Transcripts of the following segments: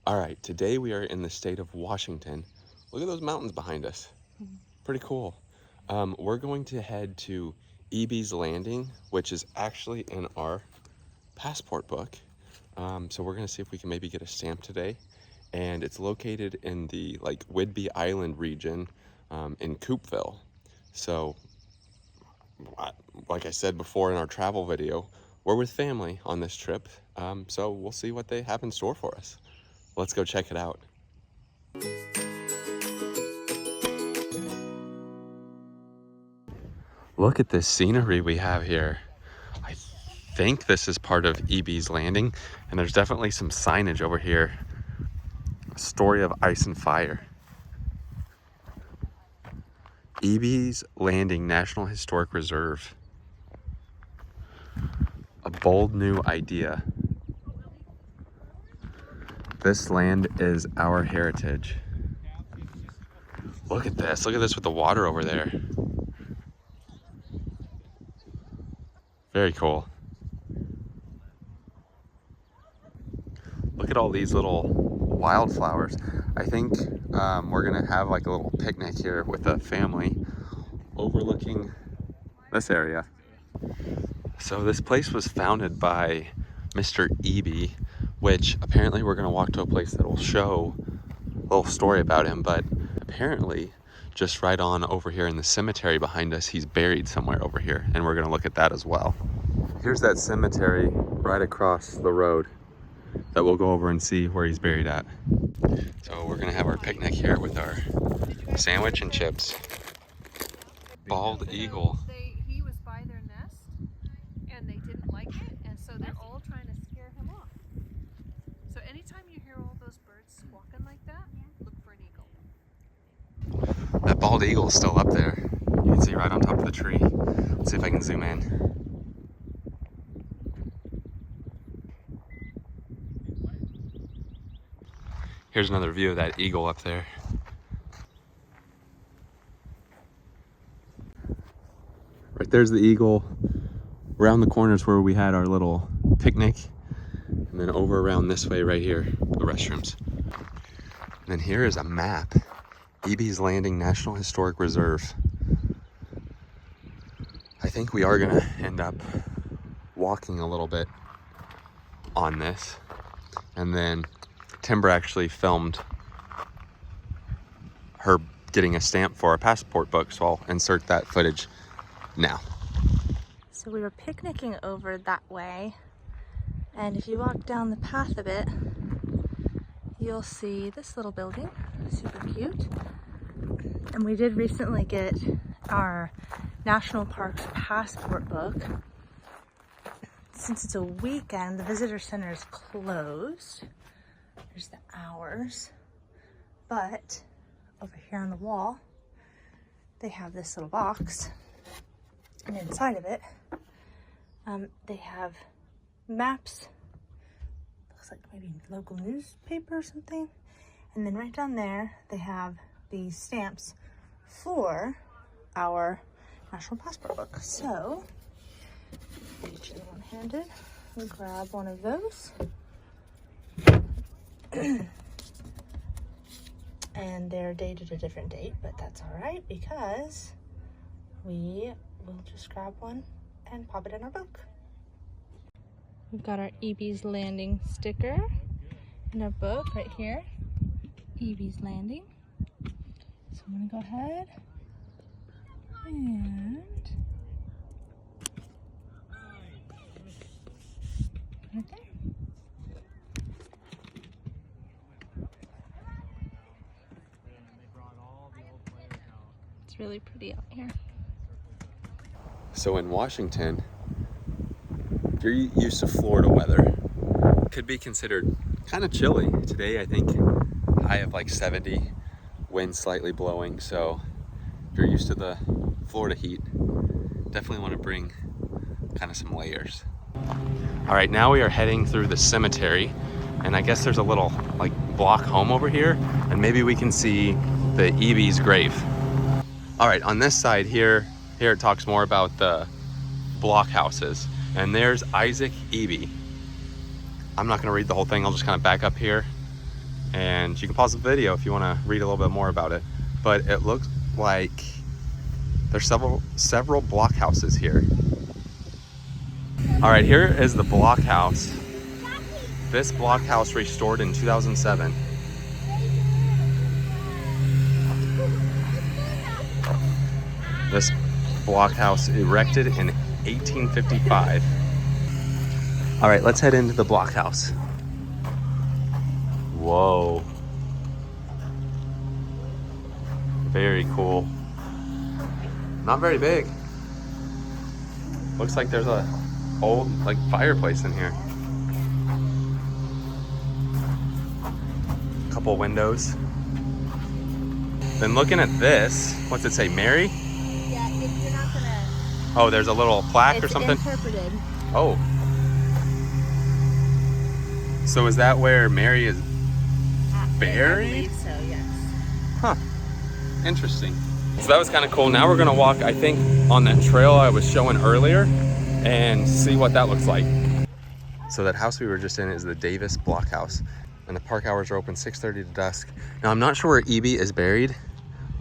All right, today we are in the state of Washington. Look at those mountains behind us. Pretty cool. We're going to head to Ebey's Landing, which is actually in our passport book. So we're gonna see if we can maybe get a stamp today. And it's located in the Whidbey Island region in Coupeville. So like I said before in our travel video, we're with family on this trip. So we'll see what they have in store for us. Let's go check it out. Look at this scenery we have here. I think this is part of Ebey's Landing, and there's definitely some signage over here. A story of ice and fire. Ebey's Landing National Historic Reserve. A bold new idea. This land is our heritage. Look at this. Look at this with the water over there. Very cool. Look at all these little wildflowers. I think we're gonna have like a little picnic here with a family overlooking this area. So this place was founded by Mr. Ebey, which apparently we're gonna walk to a place that will show a little story about him, but apparently just right on over here in the cemetery behind us, he's buried somewhere over here, and we're gonna look at that as well. Here's that cemetery right across the road that we'll go over and see where he's buried at. So we're gonna have our picnic here with our sandwich and chips. Bald eagle. He was by their nest and they didn't like it, and so they're all trying to scare him off. So anytime you hear all those birds squawking like that, look for an eagle. That bald eagle is still up there. You can see right on top of the tree. Let's see if I can zoom in. Here's another view of that eagle up there. Right there's the eagle. Around the corners where we had our little picnic. And then over around this way right here, the restrooms. And then here is a map. Ebey's Landing National Historic Reserve. I think we are gonna end up walking a little bit on this. And then Timber actually filmed her getting a stamp for our passport book, so I'll insert that footage now. So we were picnicking over that way, and if you walk down the path a bit, you'll see this little building, super cute. And we did recently get our National Parks passport book. Since it's a weekend, the visitor center is closed. There's the hours, but over here on the wall, they have this little box, and inside of it, they have maps, looks like maybe local newspaper or something, and then right down there, they have these stamps for our National Passport book. So, each of one-handed, we'll grab one of those. And they're dated a different date, but that's all right because we will just grab one and pop it in our book. We've got our Ebey's Landing sticker in our book right here. Ebey's Landing. So I'm gonna go ahead and right there. It's really pretty out here. So in Washington, if you're used to Florida weather, it could be considered kind of chilly. Today, I think high of like 70, wind slightly blowing. So if you're used to the Florida heat, definitely want to bring kind of some layers. All right, now we are heading through the cemetery, and I guess there's a little like block home over here, and maybe we can see the Ebey's grave. All right, on this side here it talks more about the block houses, and there's Isaac Ebey. I'm not gonna read the whole thing, I'll just kind of back up here. And you can pause the video if you want to read a little bit more about it. But it looks like there's several blockhouses here. All right, here is the blockhouse. This blockhouse restored in 2007. This blockhouse erected in 1855. All right, let's head into the blockhouse. Whoa. Very cool. Not very big. Looks like there's a old like fireplace in here. Couple windows. Then looking at this, what's it say, Mary? Yeah, if you're not gonna... Oh, there's a little plaque or something? Interpreted. Oh. So is that where Mary is buried? I believe so, yes. Huh. Interesting. So that was kind of cool. Now we're gonna walk, I think, on that trail I was showing earlier and see what that looks like. So that house we were just in is the Davis Blockhouse, and the park hours are open 6:30 to dusk. Now I'm not sure where Ebey is buried.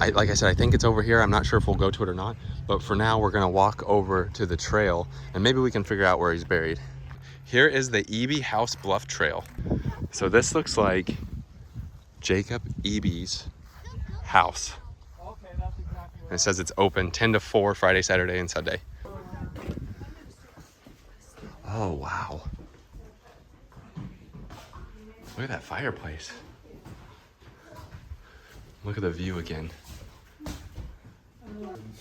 Like I said, I think it's over here. I'm not sure if we'll go to it or not, but for now we're gonna walk over to the trail and maybe we can figure out where he's buried. Here is the Ebey House Bluff Trail. So this looks like Jacob Ebey's house. And it says it's open 10 to 4 Friday, Saturday, and Sunday. Oh, wow. Look at that fireplace. Look at the view again.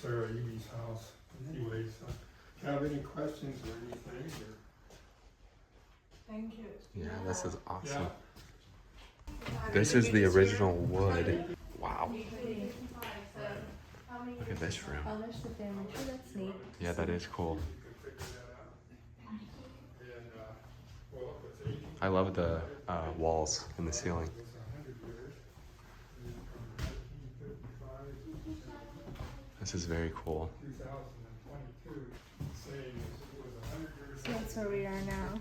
Sarah Ebey's house. Anyways, if you have any questions or anything, Thank you. Yeah, this is awesome. This is the original wood. Wow. Look at this room. Oh, there's the family tree. That's neat. Yeah, that is cool. I love the walls and the ceiling. This is very cool. So that's where we are now.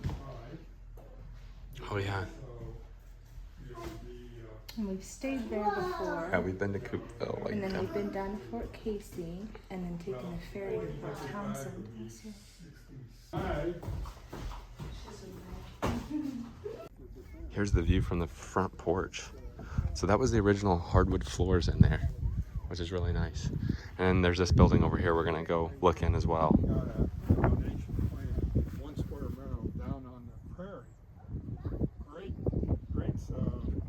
Oh yeah. And we've stayed there before. Yeah, we've been to Coupeville. And then we've been down to Fort Casey and then taken a ferry to Fort Townsend. Here's the view from the front porch. So that was the original hardwood floors in there, which is really nice. And there's this building over here we're gonna go look in as well. got a donation plan, 1 square mile down on the prairie. Great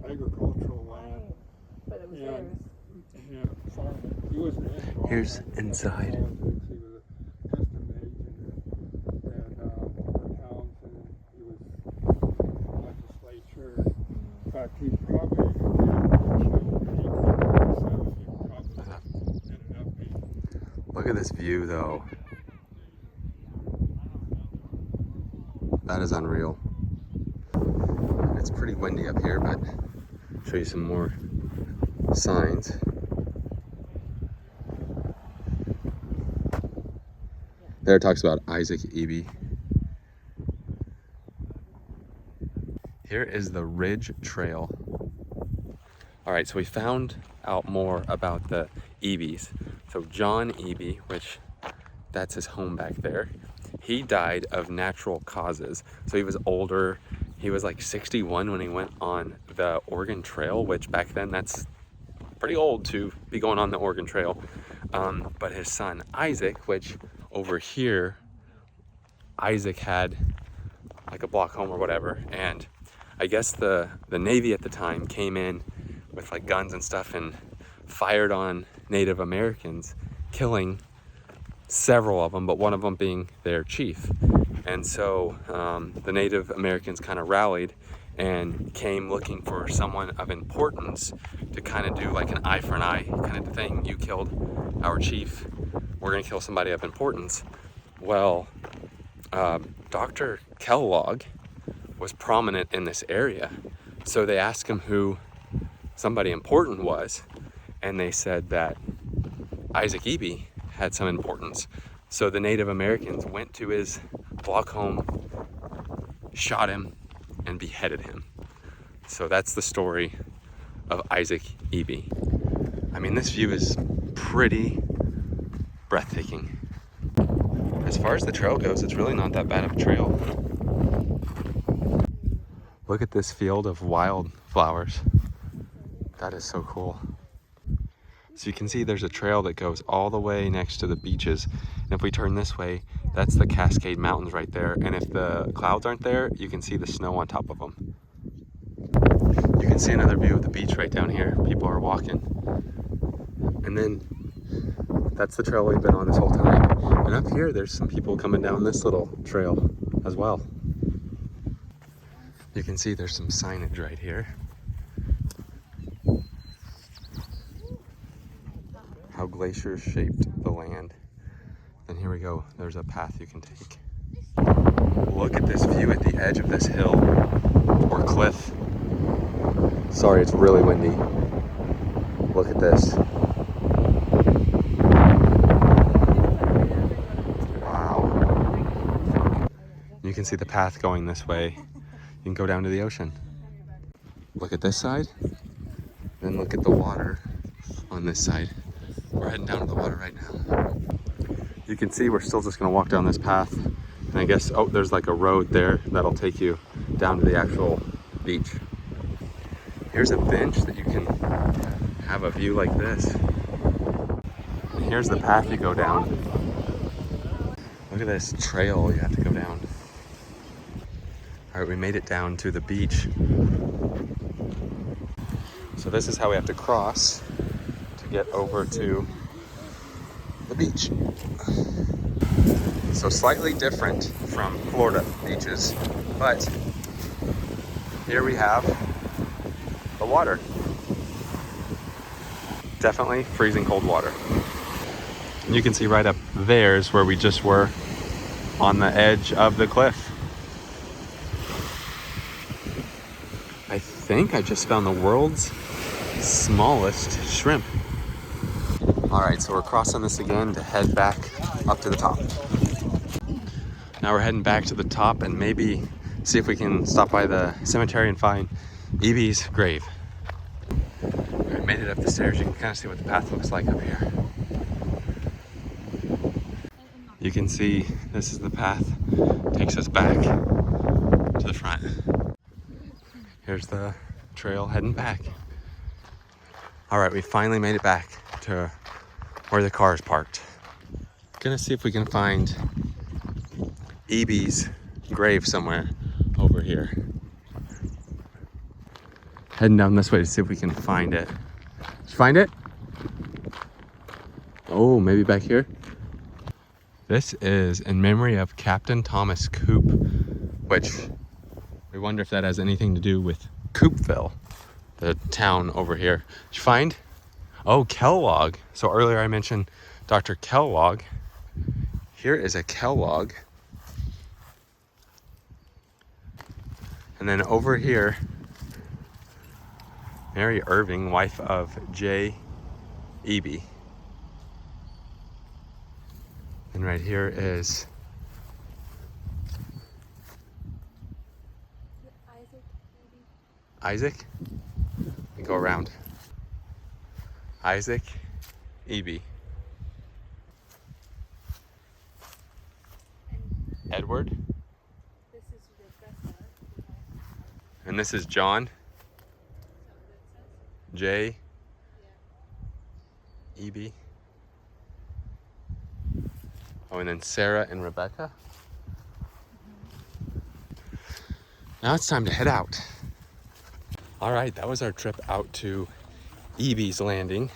agricultural land. But it was Yeah. theirs. Yeah, farming. He was involved Here's in inside. politics. He was a custom agent at Townsend. He was legislature. In fact, he probably Look at this view though. That is unreal. It's pretty windy up here, but I'll show you some more signs. There it talks about Isaac Ebey. Here is the Ridge Trail. All right, so we found out more about the Ebeys. So John Ebey, which that's his home back there, he died of natural causes. So he was older. He was like 61 when he went on the Oregon Trail, which back then that's pretty old to be going on the Oregon Trail. But his son Isaac, which over here, Isaac had like a block home or whatever. And I guess the Navy at the time came in with like guns and stuff and fired on Native Americans, killing several of them, but one of them being their chief. And so the Native Americans kind of rallied and came looking for someone of importance to kind of do like an eye for an eye kind of thing. You killed our chief, we're gonna kill somebody of importance. Well, Dr. Kellogg was prominent in this area. So they asked him who somebody important was, and they said that Isaac Ebey had some importance. So the Native Americans went to his block home, shot him, and beheaded him. So that's the story of Isaac Ebey. I mean, this view is pretty breathtaking. As far as the trail goes, it's really not that bad of a trail. Look at this field of wildflowers. That is so cool. So you can see there's a trail that goes all the way next to the beaches. And if we turn this way, that's the Cascade Mountains right there. And if the clouds aren't there, you can see the snow on top of them. You can see another view of the beach right down here. People are walking. And then that's the trail we've been on this whole time. And up here, there's some people coming down this little trail as well. You can see there's some signage right here. How glaciers shaped the land. And here we go. There's a path you can take. Look at this view at the edge of this hill or cliff. Sorry, it's really windy. Look at this. Wow. You can see the path going this way. You can go down to the ocean. Look at this side. Then look at the water on this side. We're heading down to the water right now. You can see we're still just gonna walk down this path. And I guess, oh, there's like a road there that'll take you down to the actual beach. Here's a bench that you can have a view like this. And here's the path you go down. Look at this trail you have to go down. All right, we made it down to the beach. So this is how we have to cross to get over to the beach. So slightly different from Florida beaches, but here we have the water. Definitely freezing cold water. And you can see right up there is where we just were on the edge of the cliff. I think I just found the world's smallest shrimp. All right, so we're crossing this again to head back up to the top. Now we're heading back to the top and maybe see if we can stop by the cemetery and find Ebey's grave. We made it up the stairs. You can kind of see what the path looks like up here. You can see this is the path. Takes us back to the front. Here's the trail heading back. All right, we finally made it back to where the car is parked. Gonna see if we can find Ebey's grave somewhere over here. Heading down this way to see if we can find it. Did you find it? Oh, maybe back here? This is in memory of Captain Thomas Coop, which we wonder if that has anything to do with Coupeville, the town over here. Did you find? Oh, Kellogg. So earlier I mentioned Dr. Kellogg. Here is a Kellogg. And then over here, Mary Irving, wife of J. Ebey. And right here is Isaac? And go around. Isaac Ebey. Edward. This is Rebecca. And this is John. J. Ebey. Oh, and then Sarah and Rebecca. Now it's time to head out. All right, that was our trip out to Ebey's Landing.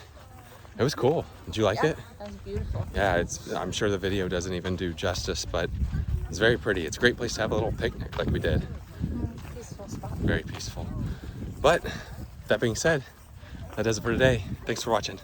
It was cool. Did you like it? That was beautiful. Yeah, I'm sure the video doesn't even do justice, but it's very pretty. It's a great place to have a little picnic like we did. Peaceful spot. Very peaceful. But that being said, that does it for today. Thanks for watching.